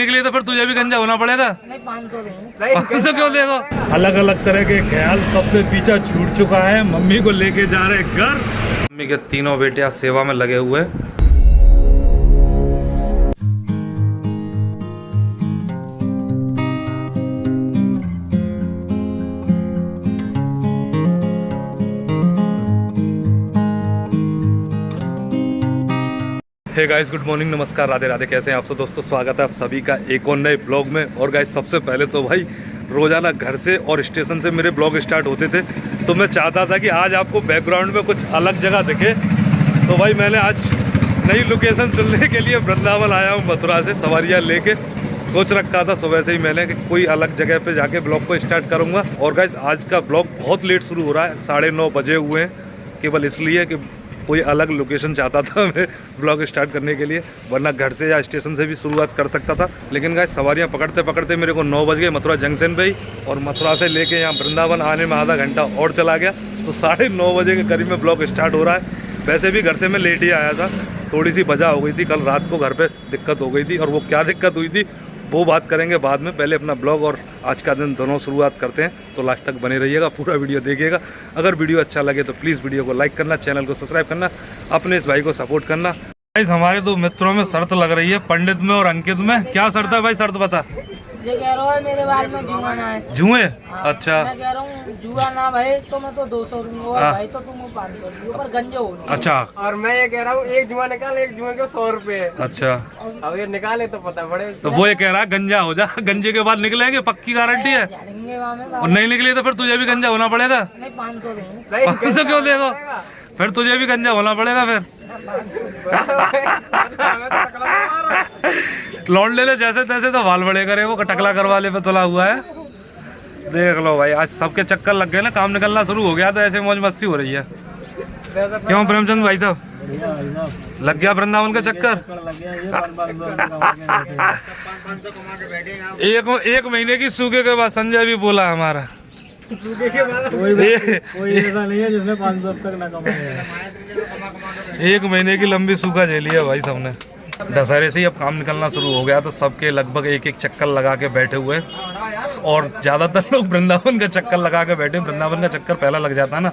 निकली तो फिर तुझे भी गंजा होना पड़ेगा। नहीं 500 500 क्यों देगा? अलग अलग तरह के ख्याल, सबसे पीछा छूट चुका है। मम्मी को लेके जा रहे घर। मम्मी के तीनों बेटियां सेवा में लगे हुए। हे गाइस, गुड मॉर्निंग, नमस्कार, राधे राधे। कैसे हैं आप सब दोस्तों? स्वागत है आप सभी का एक और नए ब्लॉग में। और गाइस, सबसे पहले तो भाई रोज़ाना घर से और स्टेशन से मेरे ब्लॉग स्टार्ट होते थे, तो मैं चाहता था कि आज आपको बैकग्राउंड में कुछ अलग जगह दिखे। तो भाई मैंने आज नई लोकेशन चुनने के लिए वृंदावन आया हूँ, मथुरा से सवारियाँ लेके। सोच रखा था सुबह से ही मैंने कि कोई अलग जगह पे जाके ब्लॉग को स्टार्ट करूँगा। और गाइस, आज का ब्लॉग बहुत लेट शुरू हो रहा है, 9:30 बजे हुए हैं, केवल इसलिए कि कोई अलग लोकेशन चाहता था मैं ब्लॉग स्टार्ट करने के लिए, वरना घर से या स्टेशन से भी शुरुआत कर सकता था। लेकिन गाइस, सवारियां पकड़ते पकड़ते मेरे को 9 बज गए मथुरा जंक्शन पे ही, और मथुरा से लेके यहाँ वृंदावन आने में आधा घंटा और चला गया। तो 9:30 बजे के करीब में ब्लॉग स्टार्ट हो रहा है। वैसे भी घर से मैं लेट ही आया था, थोड़ी सी वजह हो गई थी, कल रात को घर पर दिक्कत हो गई थी, और वो क्या दिक्कत हुई थी वो बात करेंगे बाद में। पहले अपना ब्लॉग और आज का दिन दोनों शुरुआत करते हैं, तो लास्ट तक बने रहिएगा, पूरा वीडियो देखिएगा। अगर वीडियो अच्छा लगे तो प्लीज़ वीडियो को लाइक करना, चैनल को सब्सक्राइब करना, अपने इस भाई को सपोर्ट करना। भाई हमारे दो मित्रों में शर्त लग रही है, पंडित में और अंकित में। क्या शर्त है भाई? शर्त बता। ये कह रहा है मेरे बाल में जुआ ना है। जुए? अच्छा, मैं कह रहा हूँ जुआ ना भाई तो मैं तो 200 दूंगा, और भाई तो तुम 500 दूंगा, पर गंजे हो। अच्छा, और मैं ये कह रहा हूँ एक जुआ निकाल, एक जुए के 100 रुपए। अच्छा, अब ये निकाले तो पता पड़े। तो वो ये कह रहा है गंजा हो जा, गंजे के बाद निकलेंगे, पक्की गारंटी है। जाएंगे वहाँ में, और नहीं निकली तो फिर तुझे भी गंजा होना पड़ेगा। नहीं 500 दूंगा। 500 क्यों देगा? फिर तुझे भी गंजा होना पड़ेगा। फिर लौट ले जैसे तैसे, तो वाल बड़े करे, वो टकला करवाले पे तुला हुआ है। देख लो भाई, आज सबके चक्कर लग गए ना, काम निकलना शुरू हो गया, तो ऐसे मौज मस्ती हो रही है। क्यों प्रेमचंद भाई साहब, लग गया वृंदावन का चक्कर? एक महीने की सूखे के बाद संजय भी बोला हमारा, कोई ऐसा नहीं है जिसने 500 तक ना कमाया। 1 महीने की लंबी सूखा झेली है भाई सबने। दशहरे से ही अब काम निकलना शुरू हो गया, तो सबके लगभग एक चक्कर लगा के बैठे हुए, और ज़्यादातर लोग वृंदावन का चक्कर लगा के बैठे। वृंदावन का चक्कर पहला लग जाता है ना,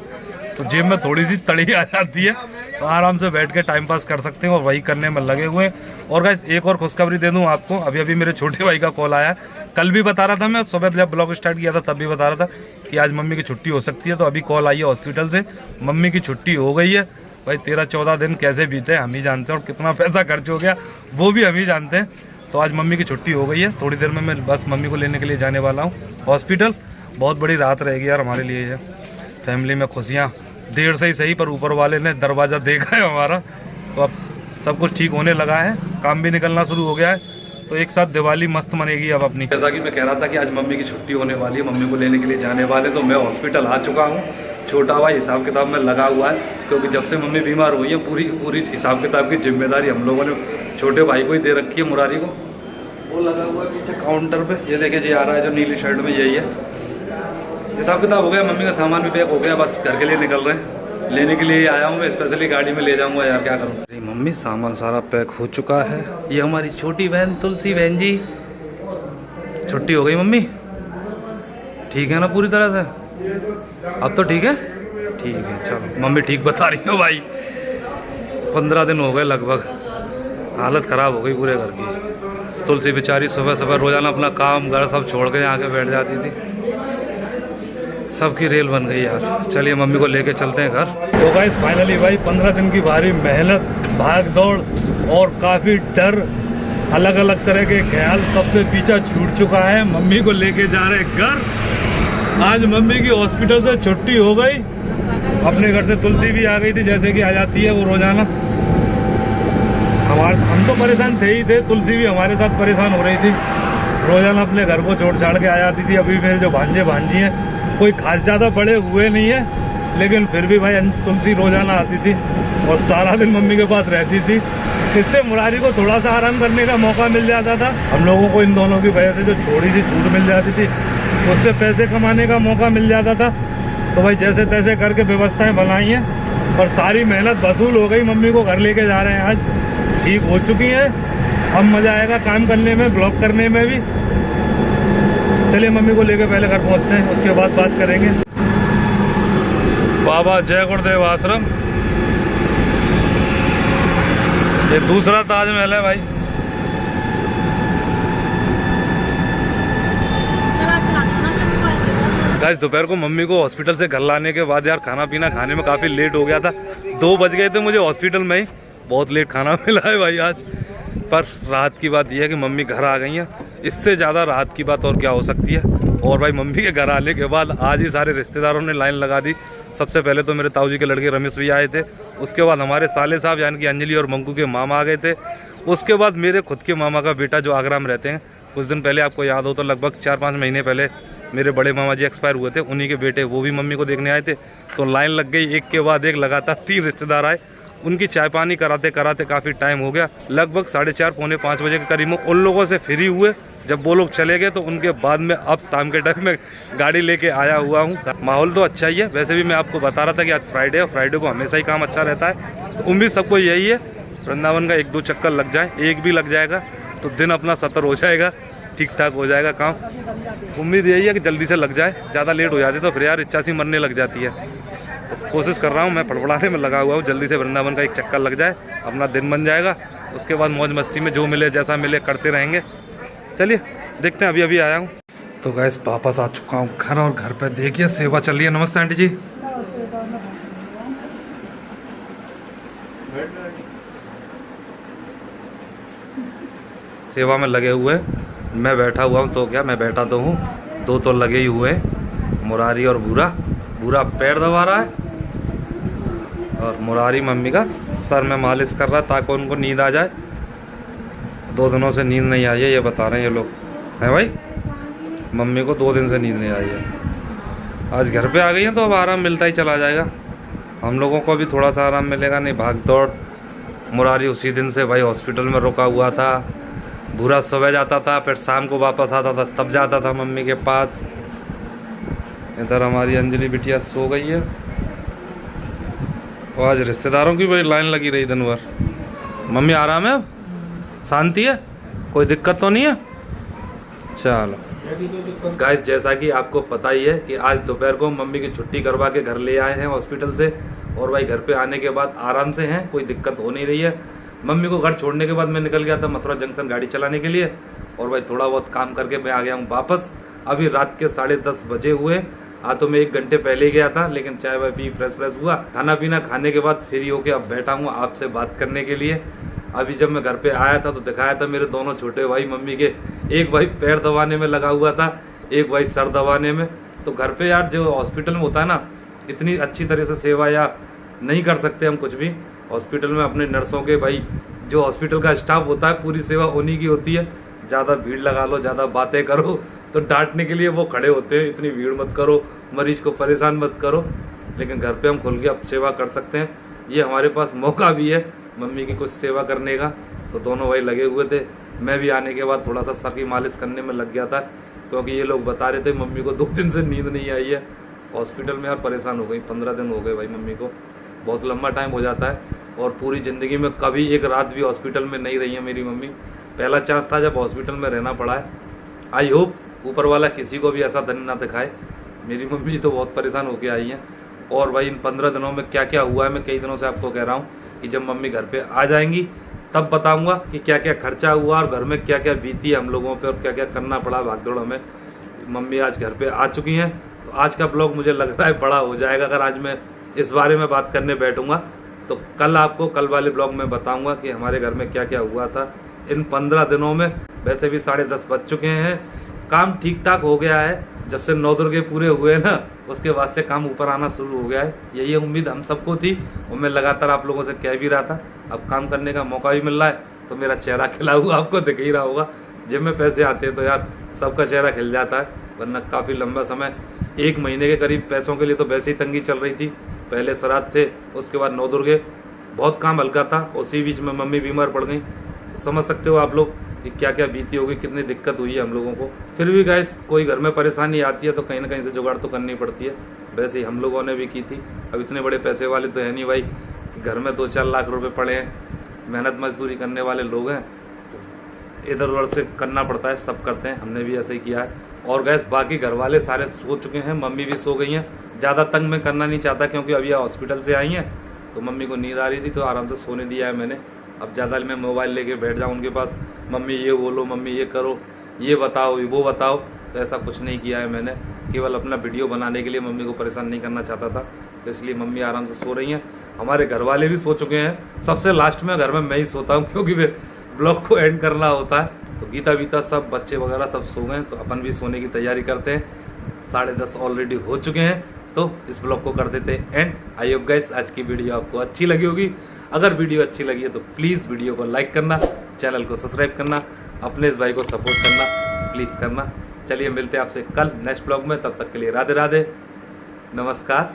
तो जेब में थोड़ी सी तड़ी आ जाती है, तो आराम से बैठ के टाइम पास कर सकते हैं, और वही करने में लगे हुए हैं। और गाइस, एक और खुशखबरी दे दूं आपको, अभी मेरे छोटे भाई का कॉल आया। कल भी बता रहा था मैं, सुबह जब ब्लॉग स्टार्ट किया था तब भी बता रहा था कि आज मम्मी की छुट्टी हो सकती है। तो अभी कॉल आई है हॉस्पिटल से, मम्मी की छुट्टी हो गई है। भाई 13-14 दिन कैसे बीते हम ही जानते हैं, और कितना पैसा खर्च हो गया वो भी हम ही जानते हैं। तो आज मम्मी की छुट्टी हो गई है, थोड़ी देर में मैं बस मम्मी को लेने के लिए जाने वाला हूँ हॉस्पिटल। बहुत बड़ी रात रहेगी यार हमारे लिए, ये फैमिली में खुशियाँ देर से ही सही, पर ऊपर वाले ने दरवाज़ा देखा है हमारा, तो अब सब कुछ ठीक होने लगा है, काम भी निकलना शुरू हो गया है, तो एक साथ दिवाली मस्त मनेगी अब अपनी। जैसा कि मैं कह रहा था कि आज मम्मी की छुट्टी होने वाली है, मम्मी को लेने के लिए जाने वाले, तो मैं हॉस्पिटल आ चुका हूँ। छोटा भाई हिसाब किताब में लगा हुआ है, क्योंकि जब से मम्मी बीमार हुई है पूरी हिसाब किताब की जिम्मेदारी हम लोगों ने छोटे भाई को ही दे रखी है, मुरारी को। वो लगा हुआ है पीछे काउंटर पे, ये देखे जी आ रहा है जो नीली शर्ट में, यही है। हिसाब किताब हो गया, मम्मी का सामान भी पैक हो गया, बस घर के लिए निकल रहे हैं। लेने के लिए आया हूँ मैं, स्पेशली गाड़ी में ले जाऊँगा यार, क्या करूँ। मम्मी सामान सारा पैक हो चुका है। ये हमारी छोटी बहन तुलसी बहन जी, छुट्टी हो गई मम्मी, ठीक है ना पूरी तरह से? अब तो ठीक है, ठीक है, चलो। मम्मी ठीक बता रही हो भाई, 15 दिन हो गए लगभग, हालत ख़राब हो गई पूरे घर की। तुलसी बेचारी सुबह सुबह रोज़ाना अपना काम घर सब छोड़ के आके बैठ जाती थी, सबकी रेल बन गई यार। चलिए मम्मी को लेके चलते हैं घर। तो गाइस फाइनली भाई 15 दिन की भारी मेहनत, भाग दौड़ और काफ़ी डर, अलग अलग तरह के ख्याल, सबसे पीछा छूट चुका है। मम्मी को लेके जा रहे घर। आज मम्मी की हॉस्पिटल से छुट्टी हो गई, अपने घर से तुलसी भी आ गई थी, जैसे कि आ जाती है वो रोज़ाना। हम तो परेशान थे ही थे, तुलसी भी हमारे साथ परेशान हो रही थी, रोज़ाना अपने घर को छोड़ छाड़ के आ जाती थी। अभी मेरे जो भांजे भांजी हैं कोई खास ज़्यादा बड़े हुए नहीं है, लेकिन फिर भी भाई तुलसी रोज़ाना आती थी और सारा दिन मम्मी के पास रहती थी। इससे मुरारी को थोड़ा सा आराम करने का मौका मिल जाता था। हम लोगों को इन दोनों की वजह से जो थोड़ी सी छूट मिल जाती थी, उससे पैसे कमाने का मौका मिल जाता था। तो भाई जैसे तैसे करके व्यवस्थाएं बनाई हैं और सारी मेहनत वसूल हो गई। मम्मी को घर लेके जा रहे हैं, आज ठीक हो चुकी हैं अब मज़ा आएगा काम करने में, ब्लॉग करने में भी। चलिए मम्मी को लेके पहले घर पहुंचते हैं, उसके बाद बात करेंगे। बाबा जय गुरुदेव आश्रम, ये दूसरा ताजमहल है भाई। गाइस दोपहर को मम्मी को हॉस्पिटल से घर लाने के बाद यार खाना पीना खाने में काफ़ी लेट हो गया था। 2 बज गए थे मुझे हॉस्पिटल में ही, बहुत लेट खाना मिला है भाई आज। पर राहत की बात यह है कि मम्मी घर आ गई हैं, इससे ज़्यादा राहत की बात और क्या हो सकती है। और भाई मम्मी के घर आने के बाद आज ही सारे रिश्तेदारों ने लाइन लगा दी। सबसे पहले तो मेरे ताऊ जी के लड़के रमेश भी आए थे, उसके बाद हमारे साले साहब यानी कि अंजलि और मंकू के मामा आ गए थे, उसके बाद मेरे खुद के मामा का बेटा जो आगरा में रहते हैं, कुछ दिन पहले आपको याद हो तो लगभग 4-5 महीने पहले मेरे बड़े मामा जी एक्सपायर हुए थे, उन्हीं के बेटे वो भी मम्मी को देखने आए थे। तो लाइन लग गई, एक के बाद एक लगातार 3 रिश्तेदार आए। उनकी चाय पानी कराते कराते काफ़ी टाइम हो गया, लगभग 4:30 पौने 5 बजे के करीब उन लोगों से फ्री हुए। जब वो लोग चले गए तो उनके बाद में अब शाम के टाइम में गाड़ी लेके आया हुआ हूँ। माहौल तो अच्छा ही है, वैसे भी मैं आपको बता रहा था कि आज फ्राइडे है, फ्राइडे को हमेशा ही काम अच्छा रहता है। तो उम्मीद सबको यही है वृंदावन का 1-2 चक्कर लग जाए, एक भी लग जाएगा तो दिन अपना 70 हो जाएगा, ठीक ठाक हो जाएगा काम। उम्मीद यही है कि जल्दी से लग जाए, ज़्यादा लेट हो जाती तो फिर यार इच्छा सी मरने लग जाती है। तो कोशिश कर रहा हूँ, मैं फड़फड़ाने में लगा हुआ हूँ, जल्दी से वृंदावन का 1 चक्कर लग जाए, अपना दिन बन जाएगा। उसके बाद मौज मस्ती में जो मिले जैसा मिले करते रहेंगे। चलिए देखते हैं, अभी आया हूँ। तो गैस वापस आ चुका हूँ घर, और घर पे देखिए सेवा चल रही है। नमस्ते आंटी जी। सेवा में लगे हुए, मैं बैठा हुआ हूँ तो क्या, मैं बैठा तो हूँ, 2 तो लगे ही हुए, मुरारी और भूरा पैर दबा रहा है, और मुरारी मम्मी का सर में मालिश कर रहा है ताकि उनको नींद आ जाए। 2 दिनों से नींद नहीं आई है, ये बता रहे हैं ये लोग, हैं भाई। मम्मी को 2 दिन से नींद नहीं आई है। आज घर पे आ गई हैं तो अब आराम मिलता ही चला जाएगा, हम लोगों को भी थोड़ा सा आराम मिलेगा, नहीं भाग दौड़। मुरारी उसी दिन से भाई हॉस्पिटल में रुका हुआ था, भूरा सुबह जाता था, फिर शाम को वापस आता था, तब जाता था मम्मी के पास। इधर हमारी अंजलि बिटिया सो गई है, और आज रिश्तेदारों की बड़ी लाइन लगी रही दिन भर। मम्मी आराम है, अब शांति है, कोई दिक्कत तो नहीं है। चलो गाइस, जैसा कि आपको पता ही है कि आज दोपहर को मम्मी की छुट्टी करवा के घर ले आए हैं हॉस्पिटल से, और भाई घर पे आने के बाद आराम से हैं, कोई दिक्कत हो नहीं रही है। मम्मी को घर छोड़ने के बाद मैं निकल गया था मथुरा जंक्शन गाड़ी चलाने के लिए, और भाई थोड़ा बहुत काम करके मैं आ गया हूँ वापस। अभी रात के 10:30 बजे हुए। तो मैं 1 घंटे पहले ही गया था, लेकिन चाय वाय पी फ्रेश हुआ, खाना पीना खाने के बाद फ्री होके अब बैठा हूँ आपसे बात करने के लिए। अभी जब मैं घर पे आया था तो दिखाया था मेरे दोनों छोटे भाई मम्मी के, एक भाई पैर दबाने में लगा हुआ था, एक भाई सर दबाने में। तो घर पे यार जो हॉस्पिटल में होता है ना, इतनी अच्छी तरह से सेवा या नहीं कर सकते हम कुछ भी। हॉस्पिटल में अपने नर्सों के भाई जो हॉस्पिटल का स्टाफ होता है, पूरी सेवा उन्हीं की होती है। ज़्यादा भीड़ लगा लो, ज़्यादा बातें करो तो डांटने के लिए वो खड़े होते हैं, इतनी भीड़ मत करो, मरीज को परेशान मत करो। लेकिन घर पे हम खुल के अब सेवा कर सकते हैं, ये हमारे पास मौका भी है मम्मी की कुछ सेवा करने का। तो दोनों भाई लगे हुए थे, मैं भी आने के बाद थोड़ा सा सर की मालिश करने में लग गया था, क्योंकि ये लोग बता रहे थे मम्मी को 2 दिन से नींद नहीं आई है। हॉस्पिटल में यार परेशान हो गई, 15 दिन हो गए भाई मम्मी को, बहुत लंबा टाइम हो जाता है। और पूरी ज़िंदगी में कभी एक रात भी हॉस्पिटल में नहीं रही है मेरी मम्मी, पहला चांस था जब हॉस्पिटल में रहना पड़ा है। आई होप ऊपर वाला किसी को भी ऐसा धन ना दिखाए। मेरी मम्मी तो बहुत परेशान होके आई हैं। और भाई इन 15 दिनों में क्या क्या हुआ है, मैं कई दिनों से आपको कह रहा हूँ कि जब मम्मी घर पे आ जाएंगी तब बताऊँगा कि क्या क्या खर्चा हुआ और घर में क्या क्या बीती है हम लोगों पे, और क्या क्या करना पड़ा भागदौड़ में। मम्मी आज घर पे आ चुकी हैं, तो आज का ब्लॉग मुझे लग रहा है बड़ा हो जाएगा अगर आज मैं इस बारे में बात करने बैठूँगा। तो कल आपको कल वाले ब्लॉग में बताऊँगा कि हमारे घर में क्या क्या हुआ था इन 15 दिनों में। वैसे भी 10:30 बज चुके हैं, काम ठीक ठाक हो गया है। जब से 9 दुर्गे पूरे हुए ना, उसके बाद से काम ऊपर आना शुरू हो गया है। यही उम्मीद हम सबको थी, और मैं लगातार आप लोगों से कह भी रहा था। अब काम करने का मौका भी मिल रहा है, तो मेरा चेहरा खिला हुआ आपको दिख ही रहा होगा। जब में पैसे आते हैं तो यार सबका चेहरा खिल जाता है, वरना काफ़ी लंबा समय 1 महीने के करीब पैसों के लिए तो वैसे ही तंगी चल रही थी। पहले श्राद्ध थे, उसके बाद 9 दुर्गे, बहुत काम हल्का था। उसी बीच में मम्मी बीमार पड़ गई। समझ सकते हो आप लोग कि क्या क्या बीती होगी, कितनी दिक्कत हुई है हम लोगों को। फिर भी गाइस, कोई घर में परेशानी आती है तो कहीं ना कहीं से जुगाड़ तो करनी पड़ती है। वैसे ही हम लोगों ने भी की थी। अब इतने बड़े पैसे वाले तो है नहीं भाई, घर में 2-4 लाख रुपए पड़े हैं, मेहनत मजदूरी करने वाले लोग हैं। इधर उधर से करना पड़ता है, सब करते हैं, हमने भी ऐसे ही किया है। और गैस बाकी घर वाले सारे सो चुके हैं, मम्मी भी सो गई हैं। ज़्यादा तंग मैं करना नहीं चाहता क्योंकि अभी हॉस्पिटल से आई हैं तो मम्मी को नींद आ रही थी तो आराम से सोने दिया है मैंने। अब ज़्यादा मैं मोबाइल लेके बैठ जाऊँ उनके पास, मम्मी ये बोलो, मम्मी ये करो, ये बताओ, वो बताओ, तो ऐसा कुछ नहीं किया है मैंने। केवल अपना वीडियो बनाने के लिए मम्मी को परेशान नहीं करना चाहता था, तो इसलिए मम्मी आराम से सो रही हैं। हमारे घर वाले भी सो चुके हैं। सबसे लास्ट में घर में मैं ही सोता हूँ क्योंकि वे ब्लॉग को एंड करना होता है। तो गीता वीता सब बच्चे वगैरह सब सो गए, तो अपन भी सोने की तैयारी करते हैं। 10:30 ऑलरेडी हो चुके हैं, तो इस ब्लॉग को कर देते हैं एंड। आई होप गाइस आज की वीडियो आपको अच्छी लगी होगी। अगर वीडियो अच्छी लगी है तो प्लीज़ वीडियो को लाइक करना, चैनल को सब्सक्राइब करना, अपने इस भाई को सपोर्ट करना प्लीज़ करना। चलिए मिलते हैं आपसे कल नेक्स्ट ब्लॉग में, तब तक के लिए राधे राधे, नमस्कार।